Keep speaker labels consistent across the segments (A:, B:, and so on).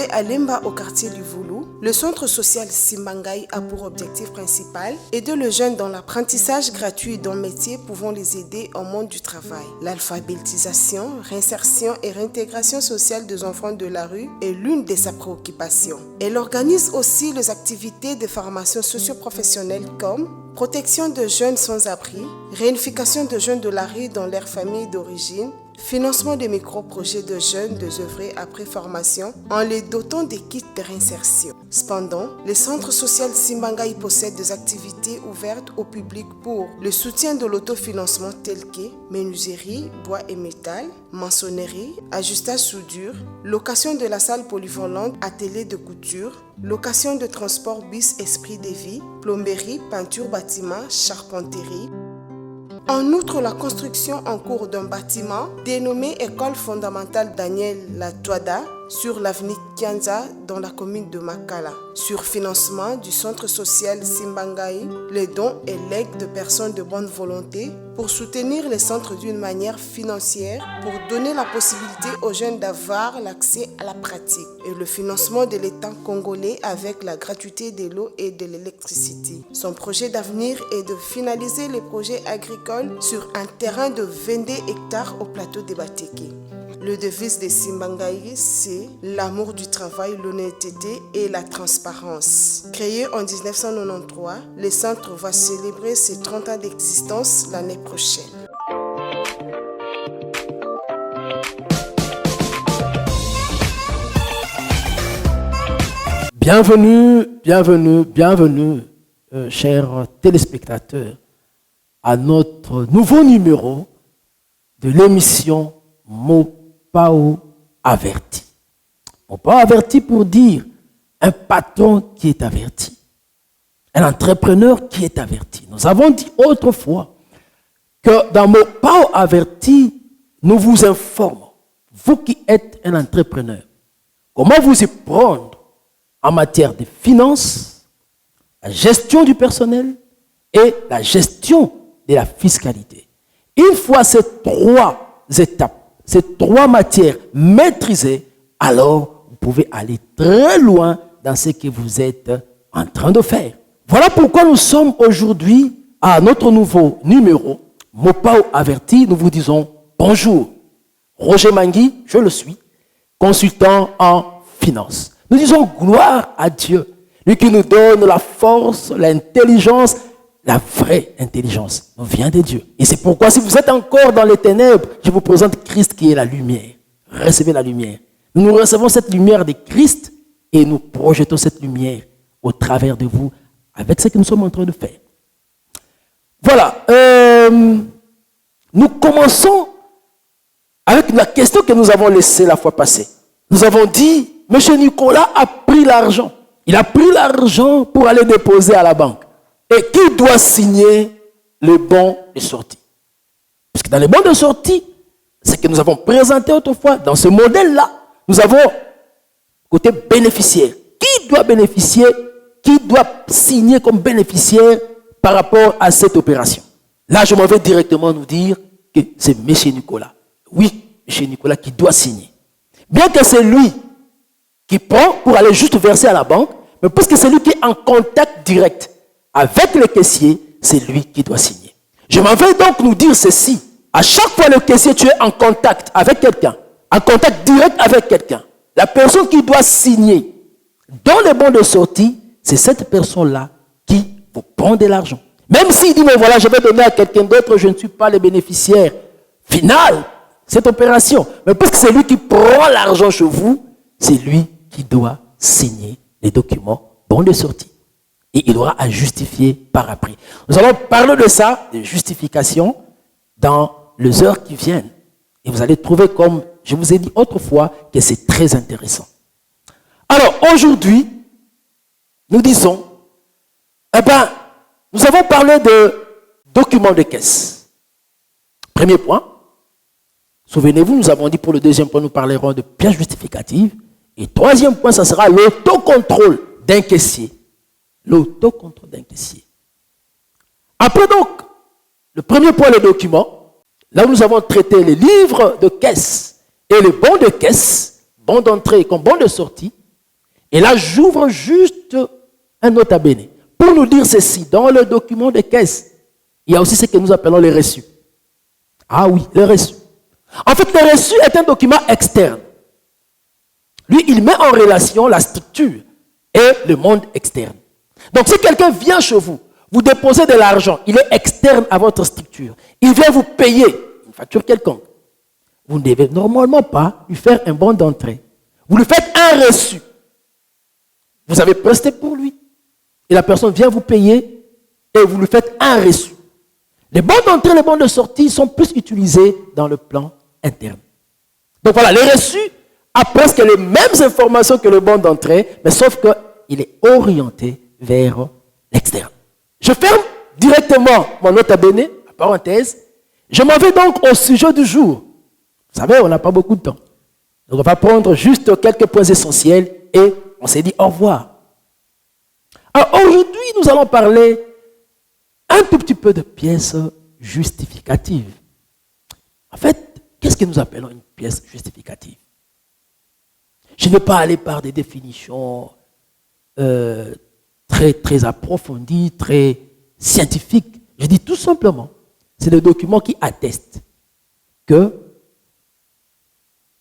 A: Situé à Lemba au quartier Livulu, le centre social Simbangai a pour objectif principal aider les jeunes dans l'apprentissage gratuit d'un métier pouvant les aider au monde du travail. L'alphabétisation, réinsertion et réintégration sociale des enfants de la rue est l'une de ses préoccupations. Elle organise aussi les activités de formation socio-professionnelle comme protection de jeunes sans abri, réunification de jeunes de la rue dans leur famille d'origine, financement de micro-projets de jeunes désœuvrés après formation en les dotant des kits de réinsertion. Cependant, le centre social Simbangai possède des activités ouvertes au public pour le soutien de l'autofinancement tel que menuiserie, bois et métal, maçonnerie, ajustage soudure, location de la salle polyvalente, atelier de couture, location de transport bus esprit de vie, plomberie, peinture bâtiment, charpenterie. En outre, la construction en cours d'un bâtiment dénommé École fondamentale Daniel Latouada sur l'avenue Kianza dans la commune de Makala. Sur financement du centre social Simbangai, les dons et legs de personnes de bonne volonté pour soutenir les centres d'une manière financière pour donner la possibilité aux jeunes d'avoir l'accès à la pratique et le financement de l'État congolais avec la gratuité de l'eau et de l'électricité. Son projet d'avenir est de finaliser les projets agricoles sur un terrain de 22 hectares au plateau de Bateke. Le devise de Simbangai, c'est l'amour du travail, l'honnêteté et la transparence. Créé en 1993, le centre va célébrer ses 30 ans d'existence l'année prochaine.
B: Bienvenue, chers téléspectateurs, à notre nouveau numéro de l'émission Mopao averti. Mopao averti pour dire un patron qui est averti, un entrepreneur qui est averti. Nous avons dit autrefois que dans Mopao averti, nous vous informons, vous qui êtes un entrepreneur, comment vous y prendre en matière de finances, la gestion du personnel et la gestion de la fiscalité. Une fois ces trois étapes, ces trois matières maîtrisées, alors vous pouvez aller très loin dans ce que vous êtes en train de faire. Voilà pourquoi nous sommes aujourd'hui à notre nouveau numéro, Mopao averti. Nous vous disons bonjour. Roger Mangui, je le suis, consultant en finance. Nous disons gloire à Dieu, lui qui nous donne la force, l'intelligence, la vraie intelligence nous vient de Dieu. Et c'est pourquoi si vous êtes encore dans les ténèbres, je vous présente Christ qui est la lumière. Recevez la lumière. Nous recevons cette lumière de Christ et nous projetons cette lumière au travers de vous avec ce que nous sommes en train de faire. Voilà. Nous commençons avec la question que nous avons laissée la fois passée. Nous avons dit, M. Nicolas a pris l'argent. Il a pris l'argent pour aller déposer à la banque. Et qui doit signer le bon de sortie? Parce que dans les bons de sortie, ce que nous avons présenté autrefois, dans ce modèle-là, nous avons côté bénéficiaire. Qui doit bénéficier? Qui doit signer comme bénéficiaire par rapport à cette opération? Là, je m'en vais directement nous dire que c'est M. Nicolas. Oui, M. Nicolas qui doit signer. Bien que c'est lui qui prend pour aller juste verser à la banque, mais parce que c'est lui qui est en contact direct avec le caissier, c'est lui qui doit signer. Je m'en vais donc nous dire ceci. À chaque fois le caissier, tu es en contact avec quelqu'un, en contact direct avec quelqu'un. La personne qui doit signer dans les bons de sortie, c'est cette personne-là qui vous prend de l'argent. Même s'il dit, mais voilà, je vais donner à quelqu'un d'autre, je ne suis pas le bénéficiaire final de cette opération. Mais parce que c'est lui qui prend l'argent chez vous, c'est lui qui doit signer les documents bons de sortie. Et il aura à justifier par après. Nous allons parler de ça, de justification, dans les heures qui viennent. Et vous allez trouver, comme je vous ai dit autrefois, que c'est très intéressant. Alors, aujourd'hui, nous disons, nous avons parlé de documents de caisse. Premier point. Souvenez-vous, nous avons dit pour le deuxième point, nous parlerons de pièces justificatives. Et troisième point, ça sera l'autocontrôle d'un caissier. L'autocontrôle d'un caissier. Après donc, le premier point, les documents. Là où nous avons traité les livres de caisse et les bons de caisse, bons d'entrée comme bons de sortie. Et là, j'ouvre juste un nota bene pour nous dire ceci. Dans le document de caisse, il y a aussi ce que nous appelons les reçus. Ah oui, les reçus. En fait, le reçu est un document externe. Lui, il met en relation la structure et le monde externe. Donc, si quelqu'un vient chez vous, vous déposez de l'argent, il est externe à votre structure. Il vient vous payer une facture quelconque. Vous ne devez normalement pas lui faire un bon d'entrée. Vous lui faites un reçu. Vous avez presté pour lui. Et la personne vient vous payer et vous lui faites un reçu. Les bons d'entrée et les bons de sortie sont plus utilisés dans le plan interne. Donc voilà, le reçu a presque les mêmes informations que le bon d'entrée, mais sauf qu'il est orienté vers l'externe. Je ferme directement mon nota bene, la parenthèse. Je m'en vais donc au sujet du jour. Vous savez, on n'a pas beaucoup de temps. Donc on va prendre juste quelques points essentiels et on s'est dit au revoir. Alors aujourd'hui, nous allons parler un tout petit peu de pièces justificatives. En fait, qu'est-ce que nous appelons une pièce justificative? Je ne vais pas aller par des définitions très approfondies, très scientifiques. Je dis tout simplement, c'est le document qui atteste que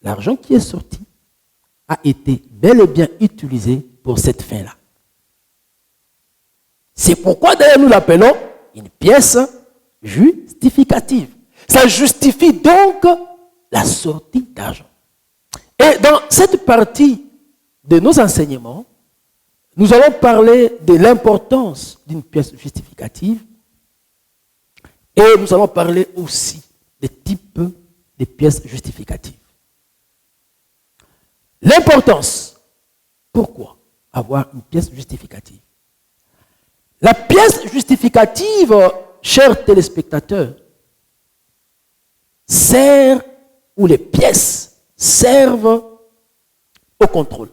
B: l'argent qui est sorti a été bel et bien utilisé pour cette fin-là. C'est pourquoi d'ailleurs nous l'appelons une pièce justificative. Ça justifie donc la sortie d'argent. Et dans cette partie de nos enseignements, nous allons parler de l'importance d'une pièce justificative et nous allons parler aussi des types de pièces justificatives. L'importance. Pourquoi avoir une pièce justificative? La pièce justificative, chers téléspectateurs, sert, ou les pièces servent au contrôle.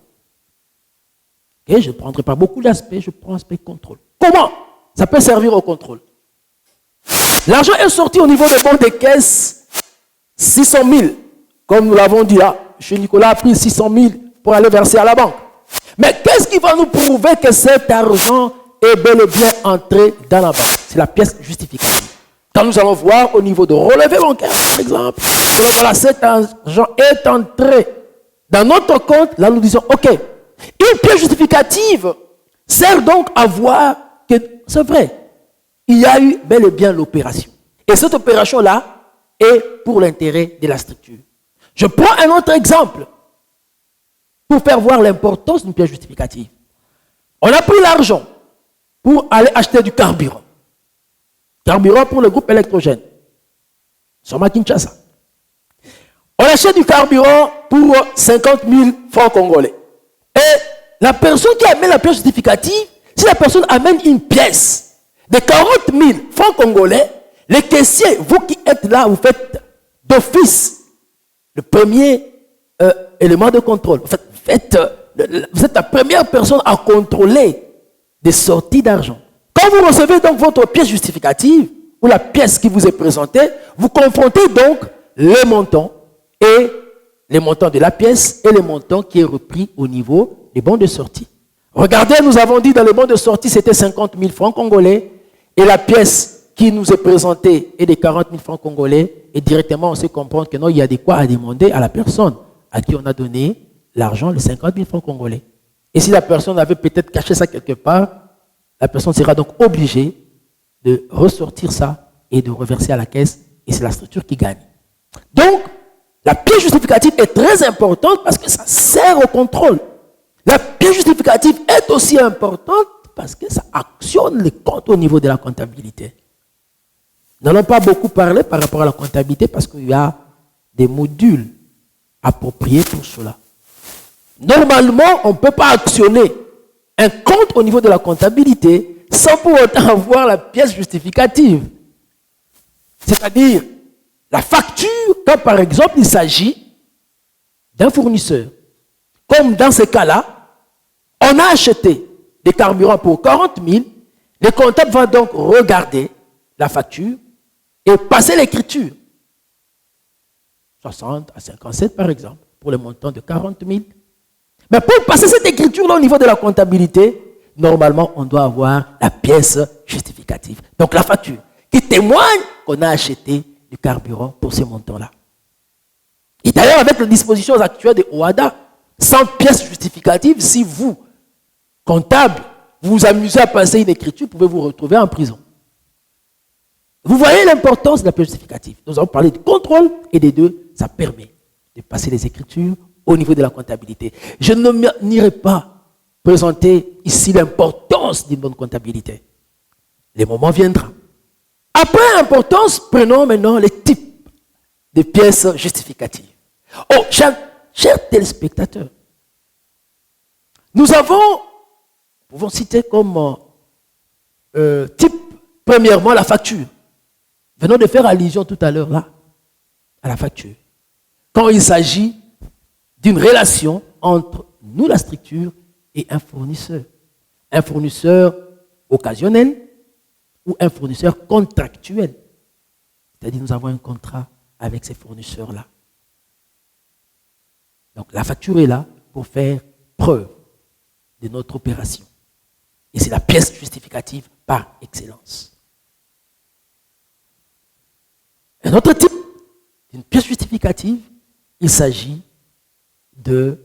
B: Et je ne prendrai pas beaucoup d'aspects, je prends l'aspect contrôle. Comment ça peut servir au contrôle? L'argent est sorti au niveau des bons des caisses, 600 000, comme nous l'avons dit là. Chez Nicolas a pris 600 000 pour aller verser à la banque. Mais qu'est-ce qui va nous prouver que cet argent est bel et bien entré dans la banque? C'est la pièce justificative. Quand nous allons voir au niveau de relevé bancaire, par exemple, voilà, cet argent est entré dans notre compte, là nous disons, ok, une pièce justificative sert donc à voir que c'est vrai, il y a eu bel et bien l'opération. Et cette opération-là est pour l'intérêt de la structure. Je prends un autre exemple pour faire voir l'importance d'une pièce justificative. On a pris l'argent pour aller acheter du carburant. Carburant pour le groupe électrogène. Nous sommes à Kinshasa. On achète du carburant pour 50 000 francs congolais. Et la personne qui amène la pièce justificative, si la personne amène une pièce de 40 000 francs congolais, les caissiers, vous qui êtes là, vous faites d'office le premier élément de contrôle. En fait, vous êtes la première personne à contrôler des sorties d'argent. Quand vous recevez donc votre pièce justificative, ou la pièce qui vous est présentée, vous confrontez donc les montants et les montants de la pièce et les montants qui est repris au niveau des bons de sortie. Regardez, nous avons dit dans les bons de sortie, c'était 50 000 francs congolais et la pièce qui nous est présentée est de 40 000 francs congolais et directement on sait comprendre que non, il y a de quoi à demander à la personne à qui on a donné l'argent, les 50 000 francs congolais. Et si la personne avait peut-être caché ça quelque part, la personne sera donc obligée de ressortir ça et de reverser à la caisse et c'est la structure qui gagne. Donc, la pièce justificative est très importante parce que ça sert au contrôle. La pièce justificative est aussi importante parce que ça actionne les comptes au niveau de la comptabilité. Nous n'allons pas beaucoup parler par rapport à la comptabilité parce qu'il y a des modules appropriés pour cela. Normalement, on ne peut pas actionner un compte au niveau de la comptabilité sans pour autant avoir la pièce justificative. C'est-à-dire la facture, quand par exemple il s'agit d'un fournisseur. Comme dans ce cas-là, on a acheté des carburants pour 40 000, le comptable va donc regarder la facture et passer l'écriture. 60 à 57 par exemple, pour le montant de 40 000. Mais pour passer cette écriture-là au niveau de la comptabilité, normalement, on doit avoir la pièce justificative. Donc la facture qui témoigne qu'on a acheté du carburant pour ce montant-là. Et d'ailleurs, avec les dispositions actuelles de OHADA, sans pièce justificative, si vous, comptable, vous vous amusez à passer une écriture, vous pouvez vous retrouver en prison. Vous voyez l'importance de la pièce justificative. Nous avons parlé du contrôle et des deux, ça permet de passer les écritures au niveau de la comptabilité. Je n'irai pas présenter ici l'importance d'une bonne comptabilité. Le moment viendra. Après l'importance, prenons maintenant les types de pièces justificatives. Oh, chers téléspectateurs, nous pouvons citer comme type, premièrement, la facture. Venons de faire allusion tout à l'heure là, à la facture. Quand il s'agit d'une relation entre nous, la structure, et un fournisseur. Un fournisseur occasionnel ou un fournisseur contractuel. C'est-à-dire nous avons un contrat avec ces fournisseurs-là. Donc la facture est là pour faire preuve de notre opération. Et c'est la pièce justificative par excellence. Un autre type d'une pièce justificative, il s'agit de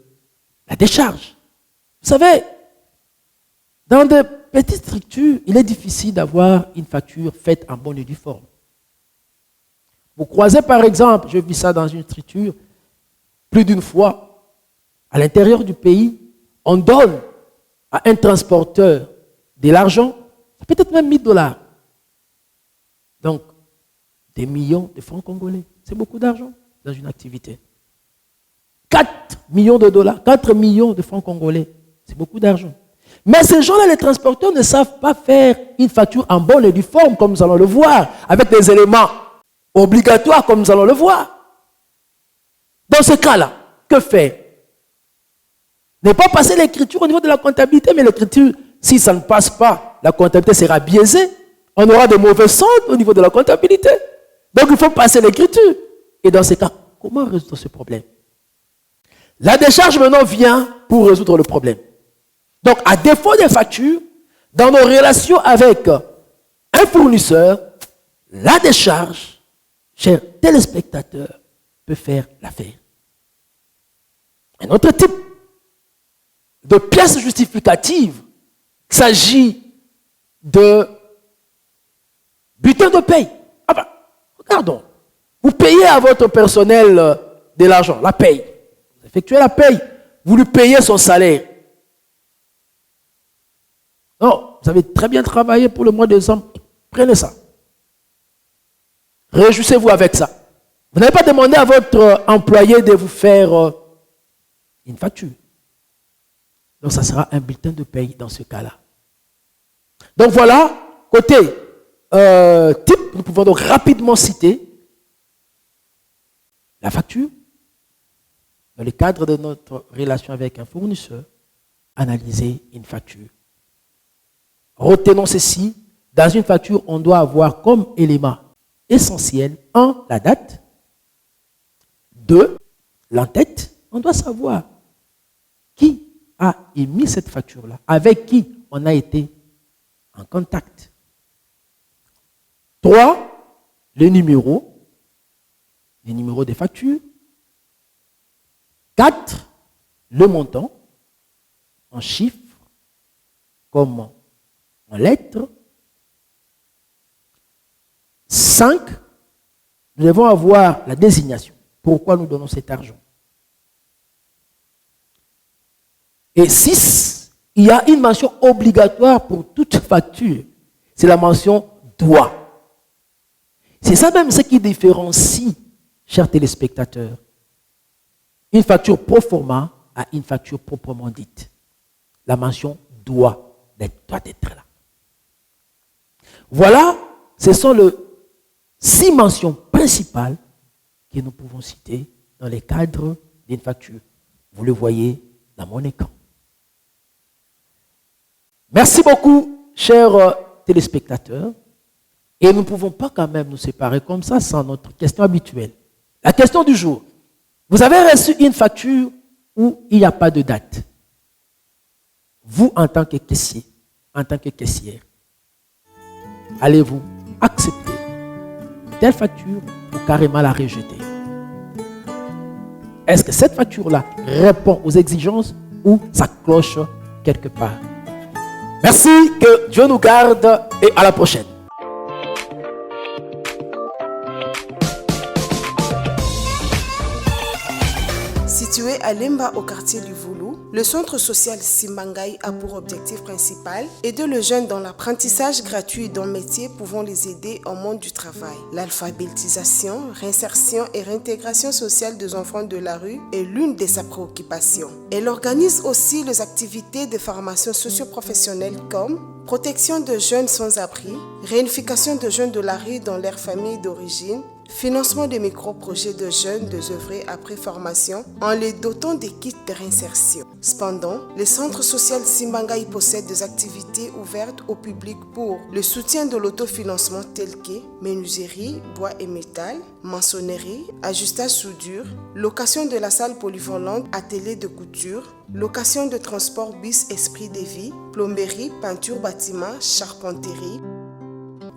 B: la décharge. Vous savez, dans des petites structures, il est difficile d'avoir une facture faite en bonne et due forme. Vous croisez par exemple, je vis ça dans une structure, plus d'une fois, à l'intérieur du pays, on donne à un transporteur de l'argent, peut-être même $1000. Donc, des millions de francs congolais. C'est beaucoup d'argent dans une activité. 4 millions de dollars, 4 millions de francs congolais. C'est beaucoup d'argent. Mais ces gens-là, les transporteurs, ne savent pas faire une facture en bonne et due forme, comme nous allons le voir, avec des éléments obligatoires, comme nous allons le voir. Dans ce cas-là, que faire? Ne pas passer l'écriture au niveau de la comptabilité, mais l'écriture, si ça ne passe pas, la comptabilité sera biaisée. On aura de mauvais soldes au niveau de la comptabilité. Donc il faut passer l'écriture. Et dans ce cas, comment résoudre ce problème? La décharge maintenant vient pour résoudre le problème. Donc à défaut des factures, dans nos relations avec un fournisseur, la décharge, chers téléspectateurs, peut faire l'affaire. Un autre type de pièce justificative, il s'agit de butin de paye. Ah ben, regardons. Vous payez à votre personnel de l'argent, la paye. Vous effectuez la paye. Vous lui payez son salaire. Non, vous avez très bien travaillé pour le mois de décembre. Prenez ça. Réjouissez-vous avec ça. Vous n'avez pas demandé à votre employé de vous faire une facture. Donc ça sera un bulletin de paye dans ce cas-là. Donc voilà, côté type, nous pouvons donc rapidement citer la facture. Dans le cadre de notre relation avec un fournisseur, analyser une facture. Retenons ceci, dans une facture, on doit avoir comme élément essentiel 1, la date, 2, l'entête. On doit savoir qui a émis cette facture-là, avec qui on a été en contact. 3, le numéro des factures. 4, le montant en chiffres comme en lettres. 5, nous devons avoir la désignation. Pourquoi nous donnons cet argent? Et 6, il y a une mention obligatoire pour toute facture. C'est la mention doit. C'est ça même ce qui différencie, chers téléspectateurs, une facture pro forma à une facture proprement dite. La mention doit être là. Voilà, ce sont les 6 mentions principales que nous pouvons citer dans les cadres d'une facture. Vous le voyez dans mon écran. Merci beaucoup, chers téléspectateurs. Et nous ne pouvons pas quand même nous séparer comme ça sans notre question habituelle. La question du jour. Vous avez reçu une facture où il n'y a pas de date. vous en tant que caissier, en tant que caissière, allez-vous accepter telle facture ou carrément la rejeter? Est-ce que cette facture-là répond aux exigences ou ça cloche quelque part? Merci, que Dieu nous garde et à la prochaine.
A: Situé à Lemba au quartier du Voulou, le centre social Simbangaï a pour objectif principal aider les jeunes dans l'apprentissage gratuit d'un métier pouvant les aider au monde du travail. L'alphabétisation, réinsertion et réintégration sociale des enfants de la rue est l'une de ses préoccupations. Elle organise aussi les activités de formation socio-professionnelle comme protection de jeunes sans abri, réunification de jeunes de la rue dans leur famille d'origine, financement de micro-projets de jeunes désœuvrés après formation en les dotant des kits de réinsertion. Cependant, le centre social Simbangaï possède des activités ouvertes au public pour le soutien de l'autofinancement tel que menuiserie, bois et métal, maçonnerie, ajustage soudure, location de la salle polyvalente, atelier de couture, location de transport bus esprit de vie, plomberie, peinture bâtiment, charpenterie.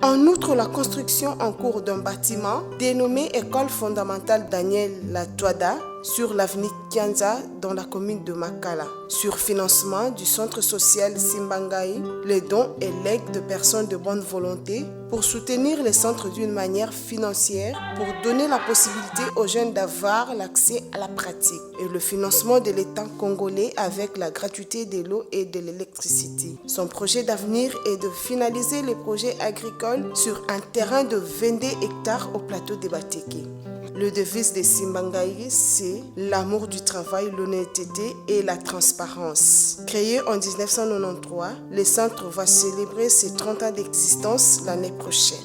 A: En outre, la construction en cours d'un bâtiment dénommé École fondamentale Daniel Latouada sur l'avenue Kianza dans la commune de Makala. Sur financement du centre social Simbangaï, les dons et legs de personnes de bonne volonté pour soutenir les centres d'une manière financière pour donner la possibilité aux jeunes d'avoir l'accès à la pratique et le financement de l'État congolais avec la gratuité de l'eau et de l'électricité. Son projet d'avenir est de finaliser les projets agricoles sur un terrain de 22 hectares au plateau de Bateke. Le devise de Simbangaï, c'est l'amour du travail, l'honnêteté et la transparence. Créé en 1993, le centre va célébrer ses 30 ans d'existence l'année prochaine.